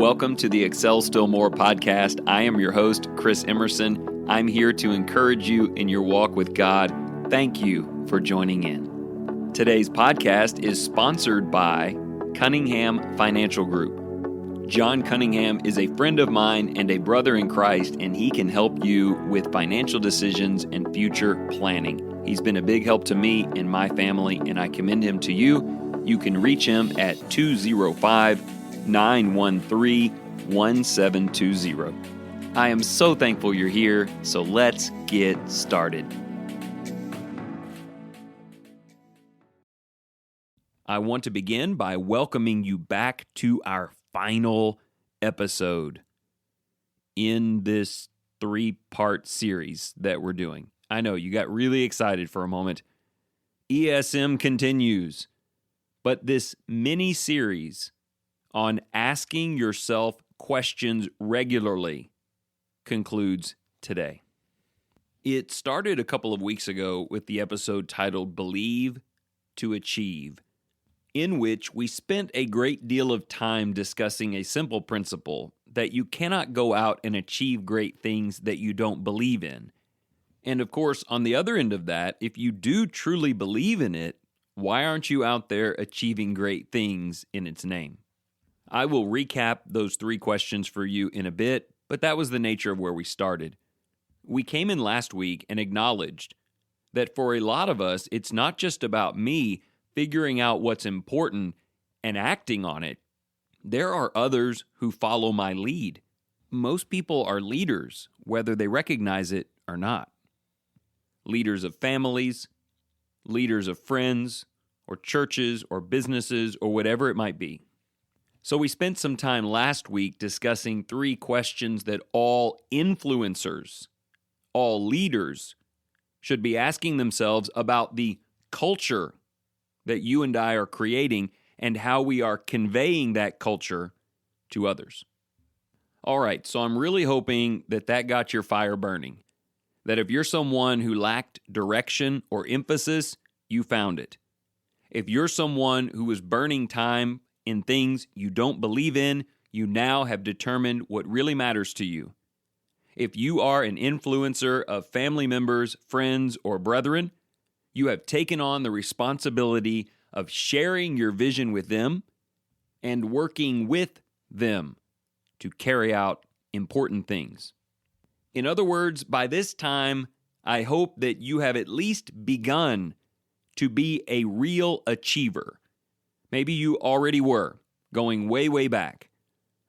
Welcome to the Excel Still More podcast. I am your host, Chris Emerson. I'm here to encourage you in your walk with God. Thank you for joining in. Today's podcast is sponsored by Cunningham Financial Group. John Cunningham is a friend of mine and a brother in Christ, and he can help you with financial decisions and future planning. He's been a big help to me and my family, and I commend him to you. You can reach him at 205-913-1720. I am so thankful you're here, so let's get started. I want to begin by welcoming you back to our final episode in this 3-part series that we're doing. I know you got really excited for a moment. ESM continues, but this mini-series on asking yourself questions regularly concludes today. It started a couple of weeks ago with the episode titled Believe to Achieve, in which we spent a great deal of time discussing a simple principle that you cannot go out and achieve great things that you don't believe in. And of course, on the other end of that, if you do truly believe in it, why aren't you out there achieving great things in its name? I will recap those 3 questions for you in a bit, but that was the nature of where we started. We came in last week and acknowledged that for a lot of us, it's not just about me figuring out what's important and acting on it. There are others who follow my lead. Most people are leaders, whether they recognize it or not. Leaders of families, leaders of friends, or churches, or businesses, or whatever it might be. So we spent some time last week discussing 3 questions that all influencers, all leaders, should be asking themselves about the culture that you and I are creating and how we are conveying that culture to others. All right, so I'm really hoping that got your fire burning. That if you're someone who lacked direction or emphasis, you found it. If you're someone who was burning time in things you don't believe in, you now have determined what really matters to you. If you are an influencer of family members, friends, or brethren, you have taken on the responsibility of sharing your vision with them and working with them to carry out important things. In other words, by this time, I hope that you have at least begun to be a real achiever. Maybe you already were, going way, way back.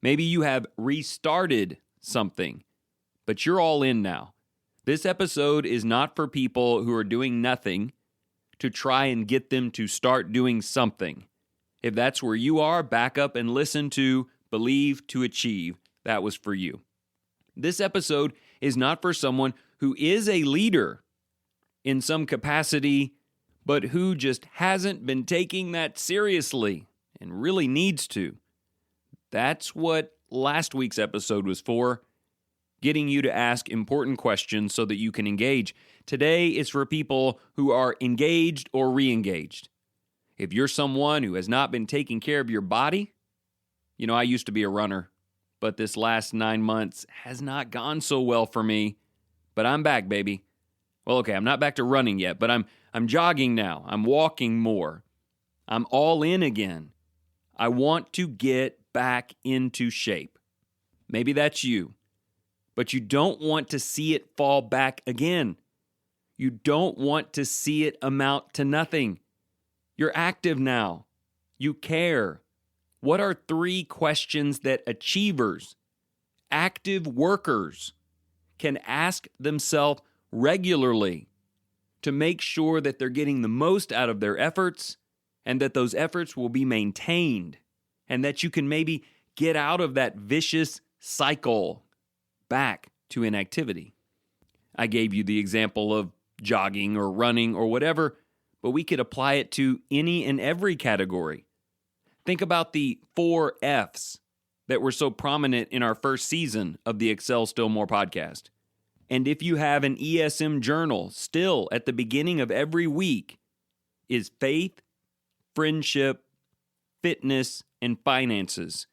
Maybe you have restarted something, but you're all in now. This episode is not for people who are doing nothing to try and get them to start doing something. If that's where you are, back up and listen to Believe to Achieve. That was for you. This episode is not for someone who is a leader in some capacity, but who just hasn't been taking that seriously and really needs to. That's what last week's episode was for, getting you to ask important questions so that you can engage. Today is for people who are engaged or re-engaged. If you're someone who has not been taking care of your body, I used to be a runner, but this last 9 months has not gone so well for me, but I'm back, baby. Well, okay, I'm not back to running yet, but I'm jogging now. I'm walking more. I'm all in again. I want to get back into shape. Maybe that's you, but you don't want to see it fall back again. You don't want to see it amount to nothing. You're active now. You care. What are 3 questions that achievers, active workers, can ask themselves regularly to make sure that they're getting the most out of their efforts and that those efforts will be maintained and that you can maybe get out of that vicious cycle back to inactivity? I gave you the example of jogging or running or whatever, but we could apply it to any and every category. Think about the 4 F's that were so prominent in our first season of the Excel Still More podcast. And if you have an ESM journal, still at the beginning of every week is faith, friendship, fitness, and finances.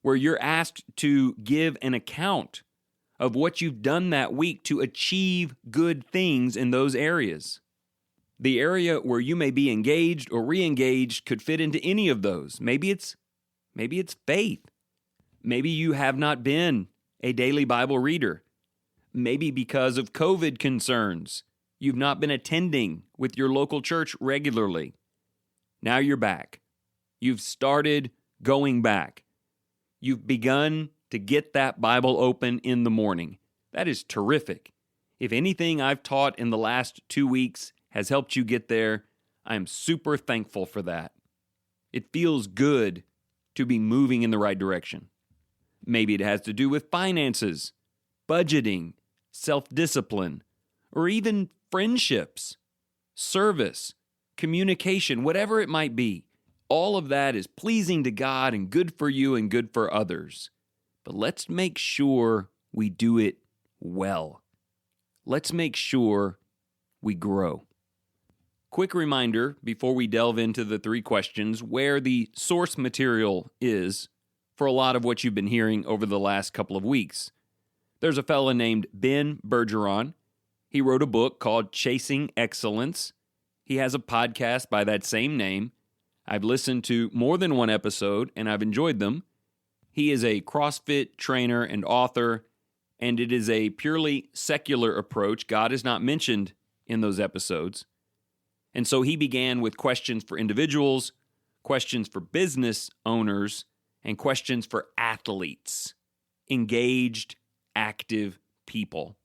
where you're asked to give an account of what you've done that week to achieve good things in those areas. The area where you may be engaged or re-engaged could fit into any of those. Maybe it's faith. Maybe you have not been a daily Bible reader. Maybe because of COVID concerns, you've not been attending with your local church regularly. Now you're back. You've started going back. You've begun to get that Bible open in the morning. That is terrific. If anything I've taught in the last 2 weeks has helped you get there, I am super thankful for that. It feels good to be moving in the right direction. Maybe it has to do with finances, budgeting, self-discipline, or even friendships, service, communication, whatever it might be. All of that is pleasing to God and good for you and good for others. But let's make sure we do it well. Let's make sure we grow. Quick reminder before we delve into the 3 questions where the source material is for a lot of what you've been hearing over the last couple of weeks. There's a fella named Ben Bergeron. He wrote a book called Chasing Excellence. He has a podcast by that same name. I've listened to more than one episode, and I've enjoyed them. He is a CrossFit trainer and author, and it is a purely secular approach. God is not mentioned in those episodes. And so he began with questions for individuals, questions for business owners, and questions for athletes, engaged, active people.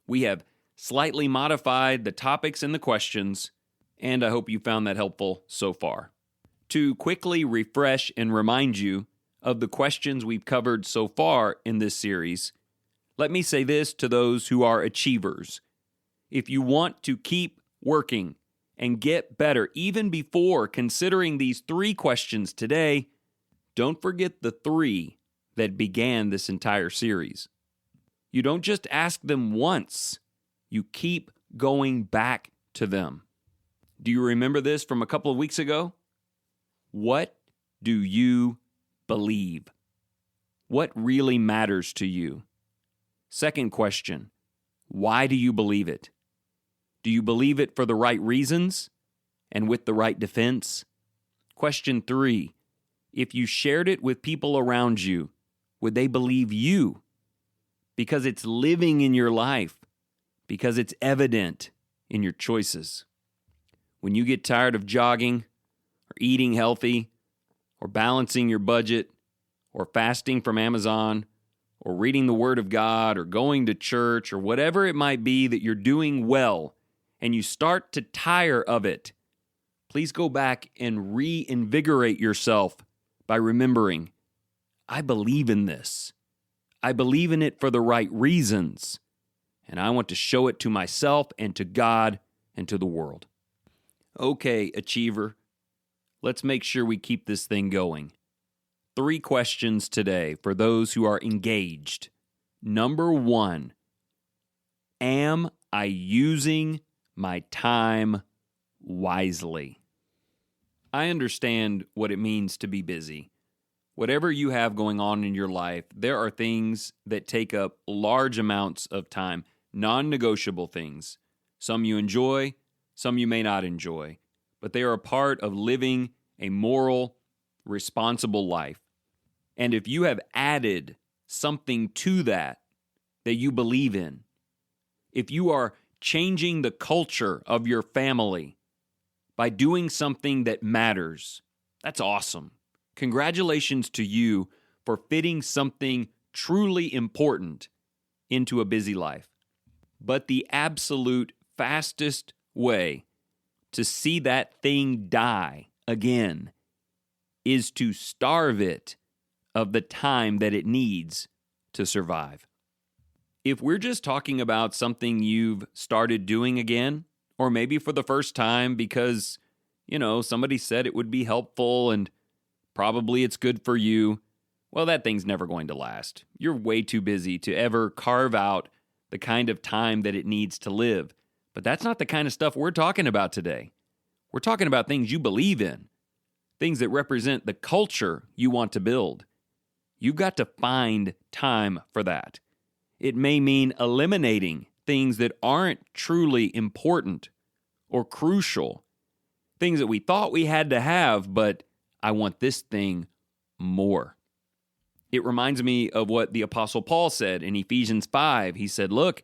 We have slightly modified the topics and the questions, and I hope you found that helpful so far. To quickly refresh and remind you of the questions we've covered so far in this series, let me say this to those who are achievers. If you want to keep working and get better, even before considering these 3 questions today, don't forget the 3 that began this entire series. You don't just ask them once, you keep going back to them. Do you remember this from a couple of weeks ago? What do you believe? What really matters to you? Second question, why do you believe it? Do you believe it for the right reasons and with the right defense? Question 3, if you shared it with people around you, would they believe you? Because it's living in your life, because it's evident in your choices. When you get tired of jogging, or eating healthy, or balancing your budget, or fasting from Amazon, or reading the Word of God, or going to church, or whatever it might be that you're doing well, and you start to tire of it, please go back and reinvigorate yourself by remembering, I believe in this. I believe in it for the right reasons, and I want to show it to myself and to God and to the world. Okay, achiever, let's make sure we keep this thing going. 3 questions today for those who are engaged. Number 1, am I using my time wisely? I understand what it means to be busy. Whatever you have going on in your life, there are things that take up large amounts of time, non-negotiable things. Some you enjoy, some you may not enjoy, but they are a part of living a moral, responsible life. And if you have added something to that you believe in, if you are changing the culture of your family by doing something that matters, that's awesome. Congratulations to you for fitting something truly important into a busy life. But the absolute fastest way to see that thing die again is to starve it of the time that it needs to survive. If we're just talking about something you've started doing again, or maybe for the first time because, somebody said it would be helpful and probably it's good for you, well, that thing's never going to last. You're way too busy to ever carve out the kind of time that it needs to live. But that's not the kind of stuff we're talking about today. We're talking about things you believe in, things that represent the culture you want to build. You've got to find time for that. It may mean eliminating things that aren't truly important or crucial, things that we thought we had to have, but I want this thing more. It reminds me of what the Apostle Paul said in Ephesians 5. He said, look,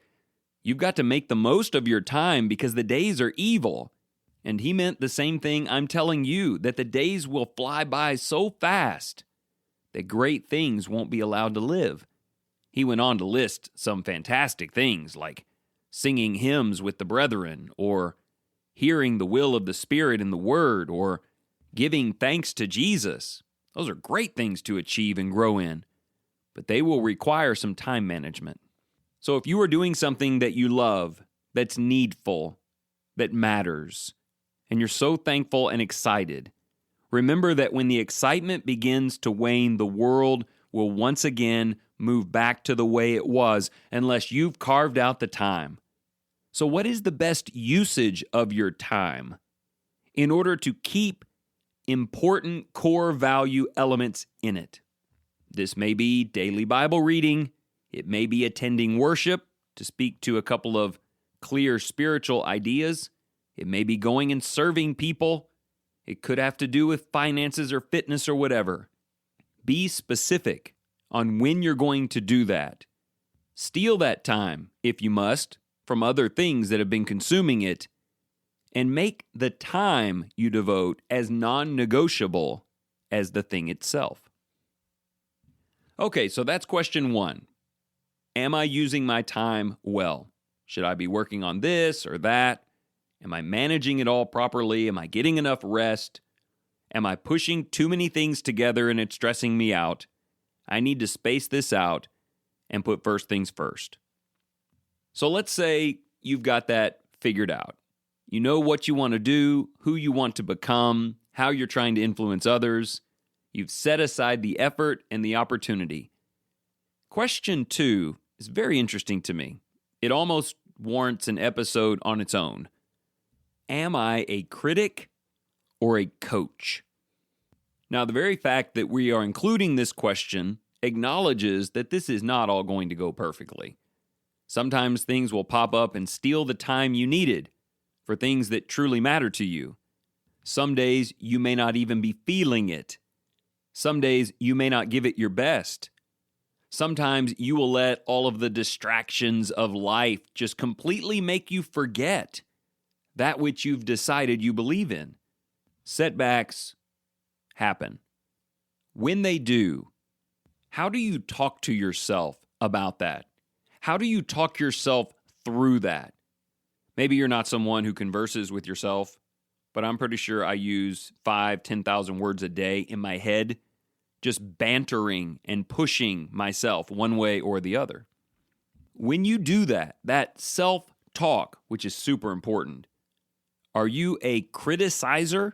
you've got to make the most of your time because the days are evil. And he meant the same thing I'm telling you, that the days will fly by so fast that great things won't be allowed to live. He went on to list some fantastic things like singing hymns with the brethren, or hearing the will of the Spirit in the Word, or giving thanks to Jesus. Those are great things to achieve and grow in, but they will require some time management. So if you are doing something that you love, that's needful, that matters, and you're so thankful and excited, remember that when the excitement begins to wane, the world will once again move back to the way it was unless you've carved out the time. So what is the best usage of your time in order to keep important core value elements in it? This may be daily Bible reading. It may be attending worship to speak to a couple of clear spiritual ideas. It may be going and serving people. It could have to do with finances or fitness or whatever. Be specific on when you're going to do that. Steal that time, if you must, from other things that have been consuming it, and make the time you devote as non-negotiable as the thing itself. Okay, so that's question 1. Am I using my time well? Should I be working on this or that? Am I managing it all properly? Am I getting enough rest? Am I pushing too many things together and it's stressing me out? I need to space this out and put first things first. So let's say you've got that figured out. You know what you want to do, who you want to become, how you're trying to influence others. You've set aside the effort and the opportunity. Question 2 is very interesting to me. It almost warrants an episode on its own. Am I a critic or a coach? Now, the very fact that we are including this question acknowledges that this is not all going to go perfectly. Sometimes things will pop up and steal the time you needed for things that truly matter to you. Some days you may not even be feeling it. Some days you may not give it your best. Sometimes you will let all of the distractions of life just completely make you forget that which you've decided you believe in. Setbacks happen. When they do, how do you talk to yourself about that? How do you talk yourself through that? Maybe you're not someone who converses with yourself, but I'm pretty sure I use 10,000 words a day in my head, just bantering and pushing myself one way or the other. When you do that, that self-talk, which is super important, are you a criticizer?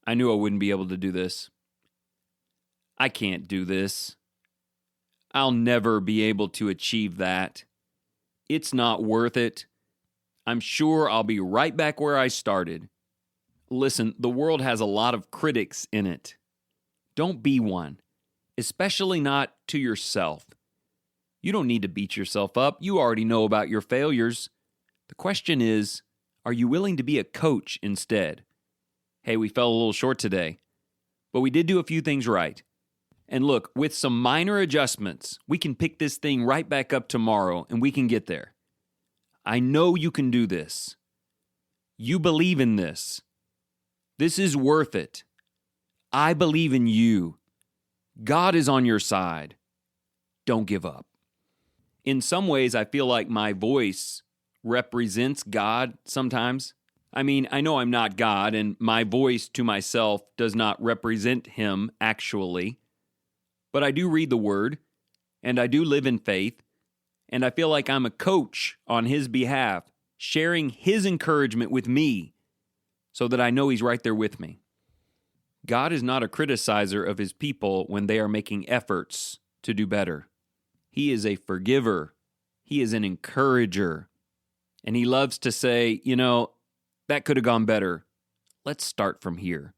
I knew I wouldn't be able to do this. I can't do this. I'll never be able to achieve that. It's not worth it. I'm sure I'll be right back where I started. Listen, the world has a lot of critics in it. Don't be one, especially not to yourself. You don't need to beat yourself up. You already know about your failures. The question is, are you willing to be a coach instead? Hey, we fell a little short today, but we did do a few things right. And look, with some minor adjustments, we can pick this thing right back up tomorrow and we can get there. I know you can do this. You believe in this. This is worth it. I believe in you. God is on your side. Don't give up. In some ways, I feel like my voice represents God sometimes. I mean, I know I'm not God, and my voice to myself does not represent Him actually. But I do read the Word, and I do live in faith, and I feel like I'm a coach on His behalf, sharing His encouragement with me so that I know He's right there with me. God is not a criticizer of His people when they are making efforts to do better. He is a forgiver. He is an encourager. And He loves to say, that could have gone better. Let's start from here.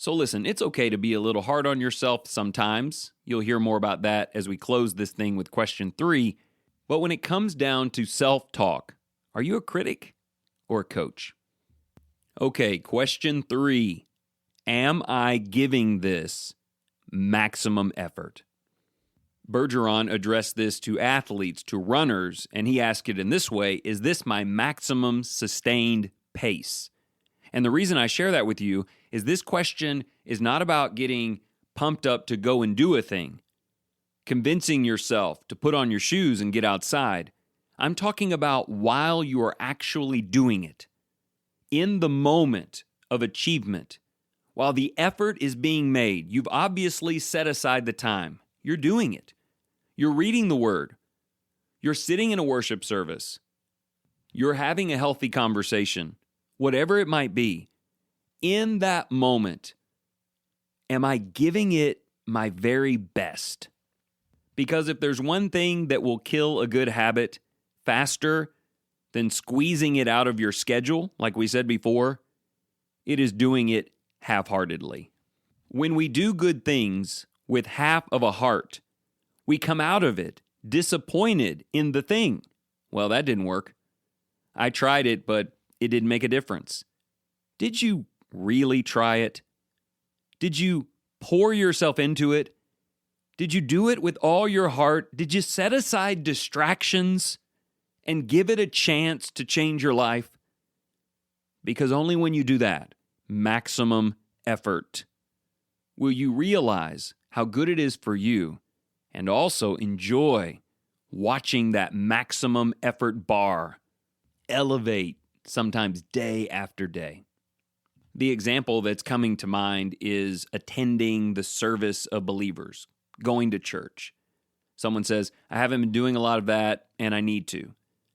So listen, it's okay to be a little hard on yourself sometimes. You'll hear more about that as we close this thing with question 3. But when it comes down to self-talk, are you a critic or a coach? Okay, question 3. Am I giving this maximum effort? Bergeron addressed this to athletes, to runners, and he asked it in this way: is this my maximum sustained pace? And the reason I share that with you is this question is not about getting pumped up to go and do a thing, convincing yourself to put on your shoes and get outside. I'm talking about while you are actually doing it, in the moment of achievement, while the effort is being made. You've obviously set aside the time. You're doing it. You're reading the Word. You're sitting in a worship service. You're having a healthy conversation. Whatever it might be, in that moment, am I giving it my very best? Because if there's one thing that will kill a good habit faster than squeezing it out of your schedule, like we said before, it is doing it half-heartedly. When we do good things with half of a heart, we come out of it disappointed in the thing. Well, that didn't work. I tried it, but it didn't make a difference. Did you really try it? Did you pour yourself into it? Did you do it with all your heart? Did you set aside distractions and give it a chance to change your life? Because only when you do that, maximum effort, will you realize how good it is for you and also enjoy watching that maximum effort bar elevate sometimes day after day. The example that's coming to mind is attending the service of believers, going to church. Someone says, I haven't been doing a lot of that and I need to.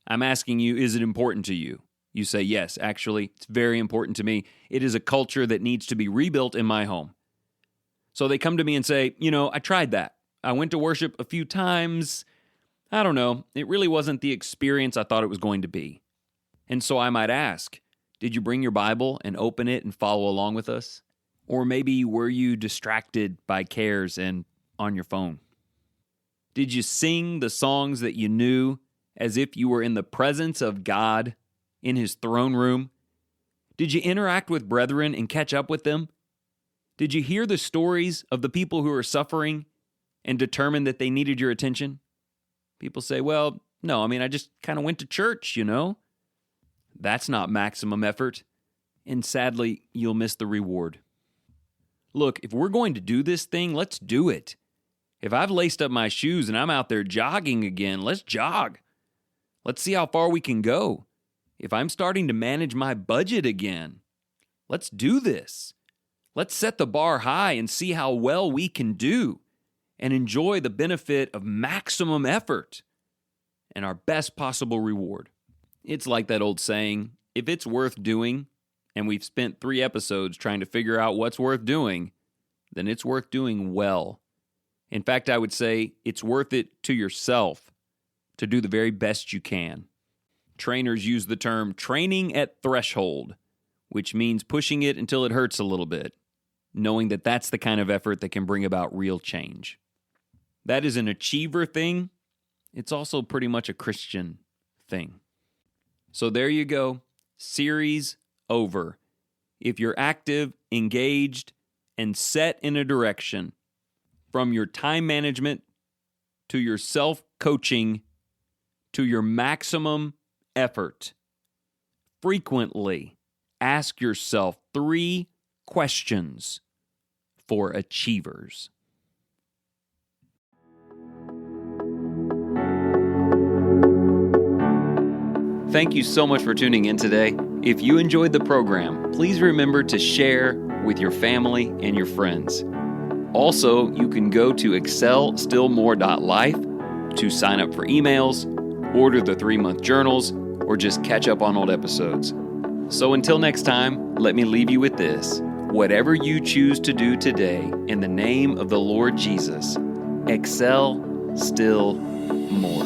I'm asking you, is it important to you? You say, yes, actually, it's very important to me. It is a culture that needs to be rebuilt in my home. So they come to me and say, I tried that. I went to worship a few times. I don't know. It really wasn't the experience I thought it was going to be. And so I might ask, did you bring your Bible and open it and follow along with us? Or maybe were you distracted by cares and on your phone? Did you sing the songs that you knew as if you were in the presence of God in His throne room? Did you interact with brethren and catch up with them? Did you hear the stories of the people who are suffering and determine that they needed your attention? People say, well, no, I just kind of went to church, That's not maximum effort, and sadly, you'll miss the reward. Look, if we're going to do this thing, let's do it. If I've laced up my shoes and I'm out there jogging again, let's jog. Let's see how far we can go. If I'm starting to manage my budget again, let's do this. Let's set the bar high and see how well we can do and enjoy the benefit of maximum effort and our best possible reward. It's like that old saying, if it's worth doing, and we've spent 3 episodes trying to figure out what's worth doing, then it's worth doing well. In fact, I would say it's worth it to yourself to do the very best you can. Trainers use the term training at threshold, which means pushing it until it hurts a little bit, knowing that that's the kind of effort that can bring about real change. That is an achiever thing. It's also pretty much a Christian thing. So there you go. Series over. If you're active, engaged, and set in a direction, from your time management to your self-coaching to your maximum effort, frequently ask yourself 3 questions for achievers. Thank you so much for tuning in today. If you enjoyed the program, please remember to share with your family and your friends. Also, you can go to excelstillmore.life to sign up for emails, order the 3-month journals, or just catch up on old episodes. So until next time, let me leave you with this. Whatever you choose to do today, in the name of the Lord Jesus, excel still more.